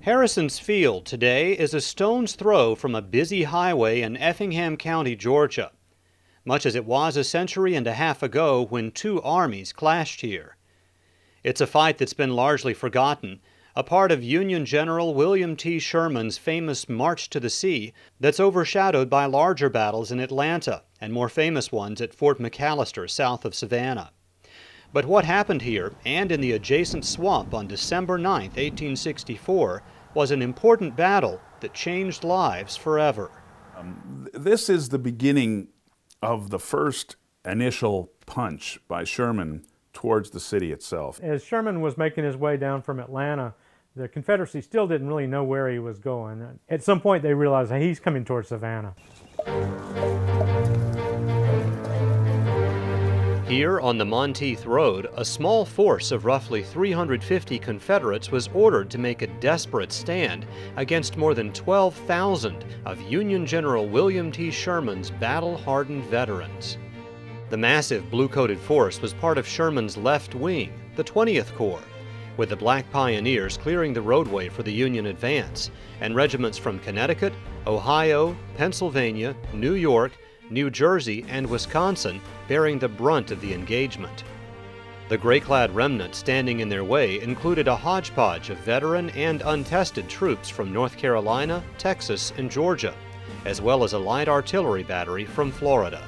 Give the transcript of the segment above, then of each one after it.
Harrison's Field today is a stone's throw from a busy highway in Effingham County, Georgia, much as it was a century and a half ago when two armies clashed here. It's a fight that's been largely forgotten, a part of Union General William T. Sherman's famous March to the Sea that's overshadowed by larger battles in Atlanta and more famous ones at Fort McAllister south of Savannah. But what happened here and in the adjacent swamp on December 9, 1864, was an important battle that changed lives forever. This is the beginning of the first initial punch by Sherman towards the city itself. As Sherman was making his way down from Atlanta, the Confederacy still didn't really know where he was going. At some point they realized, hey, he's coming towards Savannah. Here on the Monteith Road, a small force of roughly 350 Confederates was ordered to make a desperate stand against more than 12,000 of Union General William T. Sherman's battle-hardened veterans. The massive blue-coated force was part of Sherman's left wing, the 20th Corps, with the Black Pioneers clearing the roadway for the Union advance, and regiments from Connecticut, Ohio, Pennsylvania, New York, New Jersey, and Wisconsin bearing the brunt of the engagement. The gray-clad remnant standing in their way included a hodgepodge of veteran and untested troops from North Carolina, Texas, and Georgia, as well as a light artillery battery from Florida.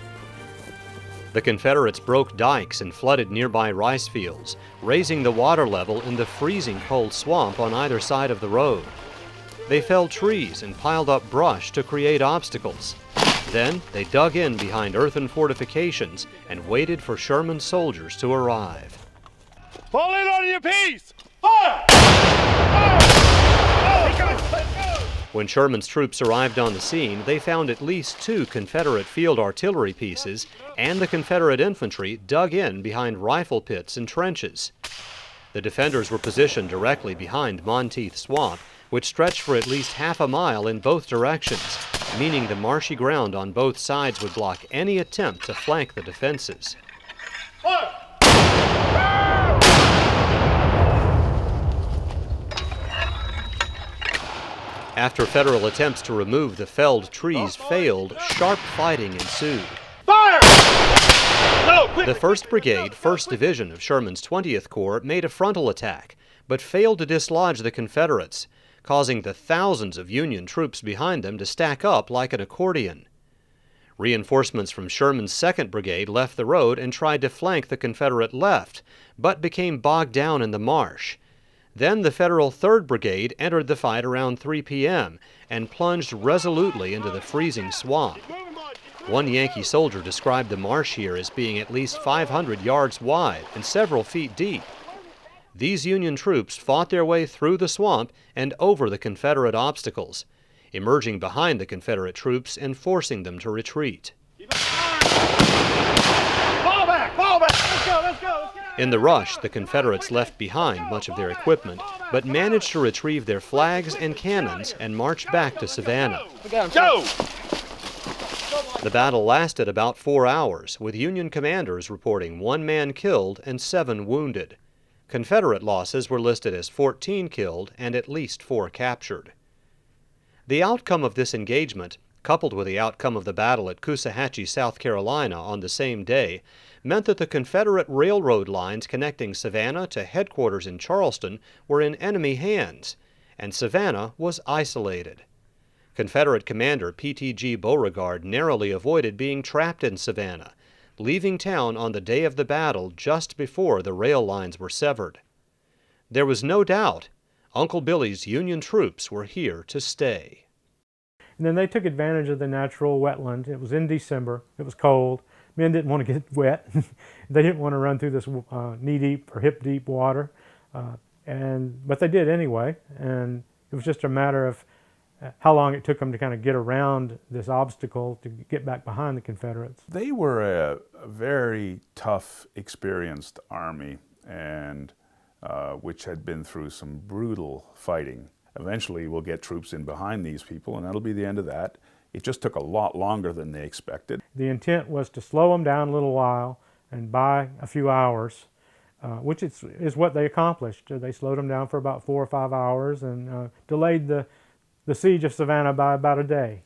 The Confederates broke dikes and flooded nearby rice fields, raising the water level in the freezing cold swamp on either side of the road. They felled trees and piled up brush to create obstacles. Then they dug in behind earthen fortifications and waited for Sherman's soldiers to arrive. Fall in on your piece! Fire! Fire! When Sherman's troops arrived on the scene, they found at least 2 Confederate field artillery pieces, and the Confederate infantry dug in behind rifle pits and trenches. The defenders were positioned directly behind Monteith Swamp, which stretched for at least half a mile in both directions, meaning the marshy ground on both sides would block any attempt to flank the defenses. After Federal attempts to remove the felled trees failed, sharp fighting ensued. Fire! No, quick! The 1st Brigade, 1st Division of Sherman's 20th Corps made a frontal attack, but failed to dislodge the Confederates, causing the thousands of Union troops behind them to stack up like an accordion. Reinforcements from Sherman's 2nd Brigade left the road and tried to flank the Confederate left, but became bogged down in the marsh. Then the Federal 3rd Brigade entered the fight around 3 p.m. and plunged resolutely into the freezing swamp. One Yankee soldier described the marsh here as being at least 500 yards wide and several feet deep. These Union troops fought their way through the swamp and over the Confederate obstacles, emerging behind the Confederate troops and forcing them to retreat. Fall back! Fall back! Let's go! Let's go! Let's go! In the rush, the Confederates left behind much of their equipment, but managed to retrieve their flags and cannons and march back to Savannah. Go! The battle lasted about 4 hours, with Union commanders reporting 1 man killed and 7 wounded. Confederate losses were listed as 14 killed and at least 4 captured. The outcome of this engagement, coupled with the outcome of the battle at Coosawhatchee, South Carolina on the same day, meant that the Confederate railroad lines connecting Savannah to headquarters in Charleston were in enemy hands, and Savannah was isolated. Confederate Commander P.T.G. Beauregard narrowly avoided being trapped in Savannah, leaving town on the day of the battle just before the rail lines were severed. There was no doubt Uncle Billy's Union troops were here to stay. And then they took advantage of the natural wetland. It was in December. It was cold. Men didn't want to get wet. They didn't want to run through this knee-deep or hip-deep water. But they did anyway. And it was just a matter of how long it took them to kind of get around this obstacle to get back behind the Confederates. They were a very tough, experienced army, and which had been through some brutal fighting. Eventually we'll get troops in behind these people, and that'll be the end of that. It just took a lot longer than they expected. The intent was to slow them down a little while, and by a few hours, which is what they accomplished. They slowed them down for about 4 or 5 hours and delayed the siege of Savannah by about a day.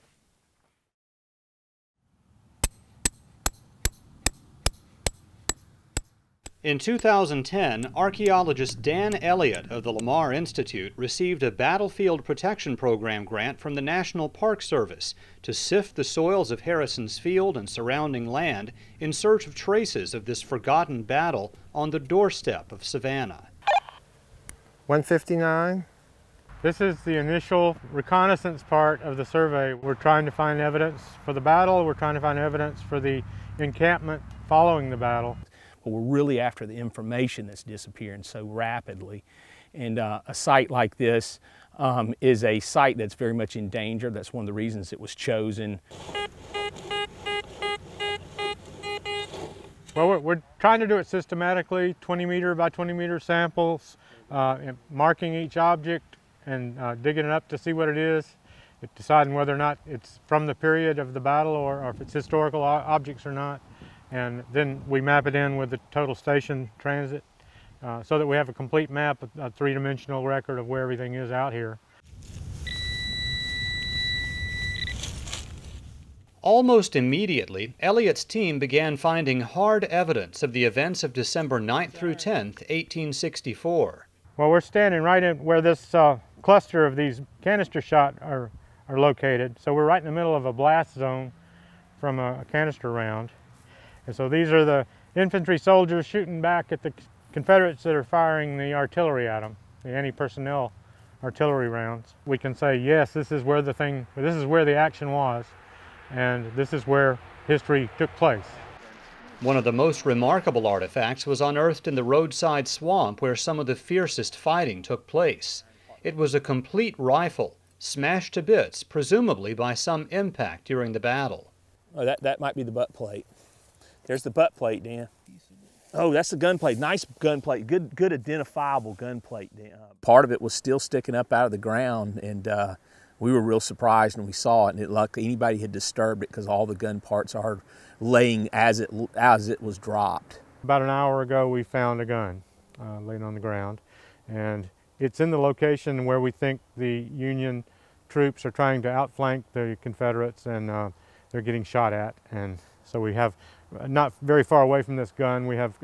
In 2010, archaeologist Dan Elliott of the LAMAR Institute received a Battlefield Protection Program grant from the National Park Service to sift the soils of Harrison's Field and surrounding land in search of traces of this forgotten battle on the doorstep of Savannah. 159. This is the initial reconnaissance part of the survey. We're trying to find evidence for the battle. We're trying to find evidence for the encampment following the battle. But we're really after the information that's disappearing so rapidly. And a site like this is a site that's very much in danger. That's one of the reasons it was chosen. Well, we're trying to do it systematically, 20 meter by 20 meter samples, marking each object and digging it up to see what it is, deciding whether or not it's from the period of the battle or if it's historical objects or not. And then we map it in with the total station transit so that we have a complete map, a three-dimensional record of where everything is out here. Almost immediately, Elliott's team began finding hard evidence of the events of December 9th through 10th, 1864. Well, we're standing right in where this cluster of these canister shot are located. So we're right in the middle of a blast zone from a canister round. And so these are the infantry soldiers shooting back at the Confederates that are firing the artillery at them, the anti-personnel artillery rounds. We can say, yes, this is where the action was, and this is where history took place. One of the most remarkable artifacts was unearthed in the roadside swamp where some of the fiercest fighting took place. It was a complete rifle, smashed to bits, presumably by some impact during the battle. Oh, that might be the butt plate. There's the butt plate, Dan. Oh, that's the gun plate. Nice gun plate. Good identifiable gun plate, Dan. Part of it was still sticking up out of the ground, and we were real surprised when we saw it. And it luckily anybody had disturbed it because all the gun parts are laying as it was dropped. About an hour ago, we found a gun laying on the ground, and it's in the location where we think the Union troops are trying to outflank the Confederates, and they're getting shot at. And so we have, not very far away from this gun, we have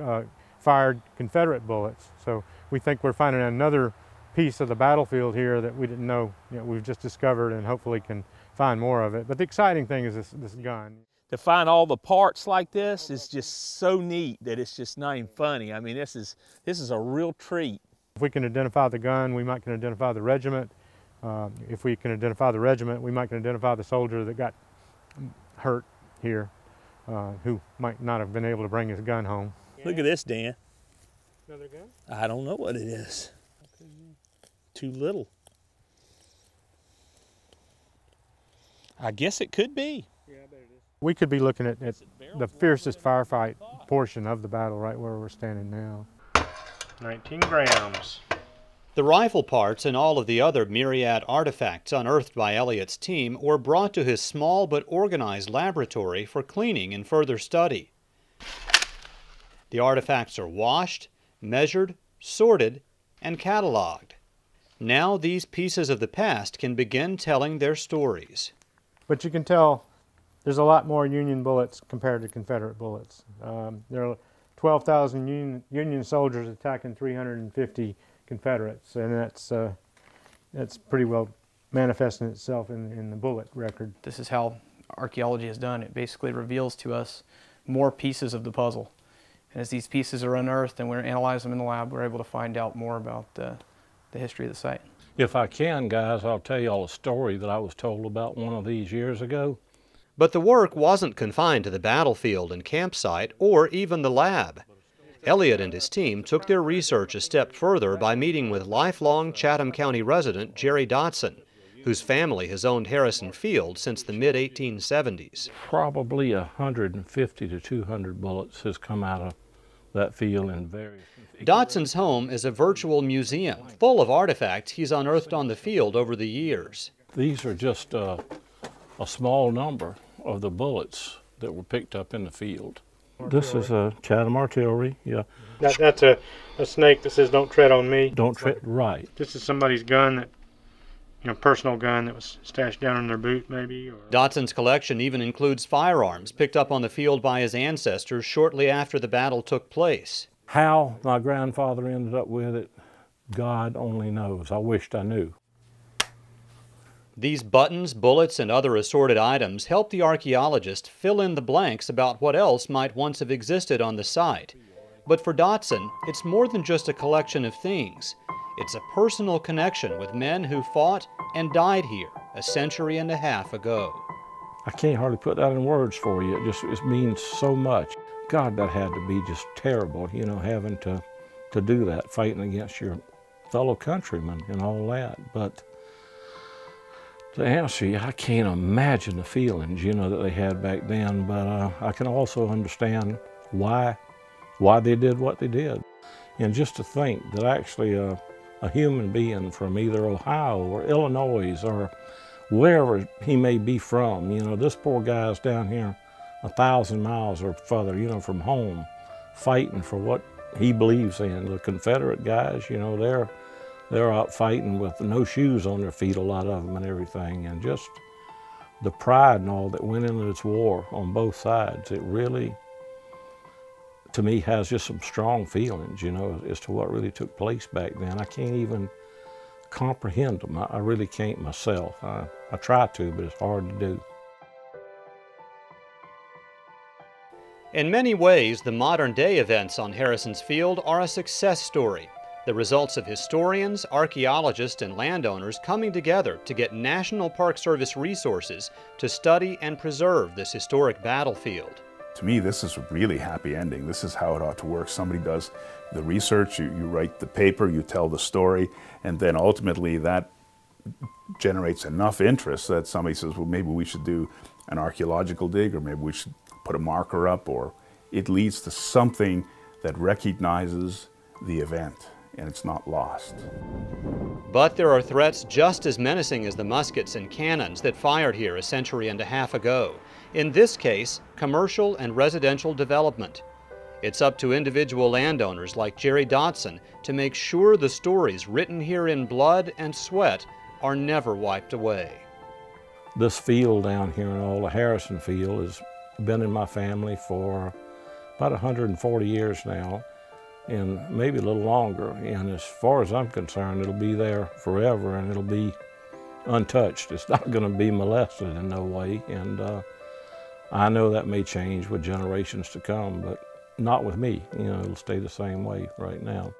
fired Confederate bullets. So we think we're finding another piece of the battlefield here that we didn't know, we've just discovered, and hopefully can find more of it. But the exciting thing is this gun. To find all the parts like this is just so neat that it's just not even funny. I mean, this is a real treat. If we can identify the gun, we might can identify the regiment. If we can identify the regiment, we might can identify the soldier that got hurt here, who might not have been able to bring his gun home. Look at this, Dan. Another gun? I don't know what it is. Too little. I guess it could be. Yeah, I bet it is. We could be looking at the fiercest firefight portion of the battle right where we're standing now. 19 grams. The rifle parts and all of the other myriad artifacts unearthed by Elliott's team were brought to his small but organized laboratory for cleaning and further study. The artifacts are washed, measured, sorted, and cataloged. Now these pieces of the past can begin telling their stories. But you can tell there's a lot more Union bullets compared to Confederate bullets. There are 12,000 Union soldiers attacking 350 Confederates, and that's pretty well manifesting itself in the bullet record. This is how archaeology is done. It basically reveals to us more pieces of the puzzle. And as these pieces are unearthed and we analyze them in the lab, we're able to find out more about the history of the site. If I can, guys, I'll tell you all a story that I was told about one of these years ago. But the work wasn't confined to the battlefield and campsite or even the lab. Elliott and his team took their research a step further by meeting with lifelong Chatham County resident Jerry Dotson, whose family has owned Harrison Field since the mid-1870s. Probably 150 to 200 bullets has come out of that field in various... Dotson's home is a virtual museum full of artifacts he's unearthed on the field over the years. These are just a small number of the bullets that were picked up in the field. This is a Chatham artillery, yeah. That's a snake that says "Don't tread on me." Don't tread, right. This is somebody's gun that, personal gun that was stashed down in their boot, maybe. Or... Dotson's collection even includes firearms picked up on the field by his ancestors shortly after the battle took place. How my grandfather ended up with it, God only knows. I wished I knew. These buttons, bullets, and other assorted items help the archaeologist fill in the blanks about what else might once have existed on the site. But for Dotson, it's more than just a collection of things. It's a personal connection with men who fought and died here a century and a half ago. I can't hardly put that in words for you. It means so much. God, that had to be just terrible, having to do that, fighting against your fellow countrymen and all that. But to answer you, I can't imagine the feelings, that they had back then. But I can also understand why they did what they did. And just to think that actually a human being from either Ohio or Illinois or wherever he may be from, this poor guy's down here 1,000 miles or further, from home, fighting for what he believes in. The Confederate guys, they're out fighting with no shoes on their feet, a lot of them and everything, and just the pride and all that went into this war on both sides. It really, to me, has just some strong feelings, as to what really took place back then. I can't even comprehend them. I really can't myself. I try to, but it's hard to do. In many ways, the modern-day events on Harrison's Field are a success story, the results of historians, archaeologists, and landowners coming together to get National Park Service resources to study and preserve this historic battlefield. To me, this is a really happy ending. This is how it ought to work. Somebody does the research, you write the paper, you tell the story, and then ultimately that generates enough interest that somebody says, well, maybe we should do an archaeological dig, or maybe we should put a marker up, or it leads to something that recognizes the event, and it's not lost. But there are threats just as menacing as the muskets and cannons that fired here a century and a half ago. In this case, commercial and residential development. It's up to individual landowners like Jerry Dotson to make sure the stories written here in blood and sweat are never wiped away. This field down here in all the Harrison Field has been in my family for about 140 years now, and maybe a little longer. And as far as I'm concerned, it'll be there forever, and it'll be untouched. It's not going to be molested in no way. And I know that may change with generations to come, but not with me. It'll stay the same way right now.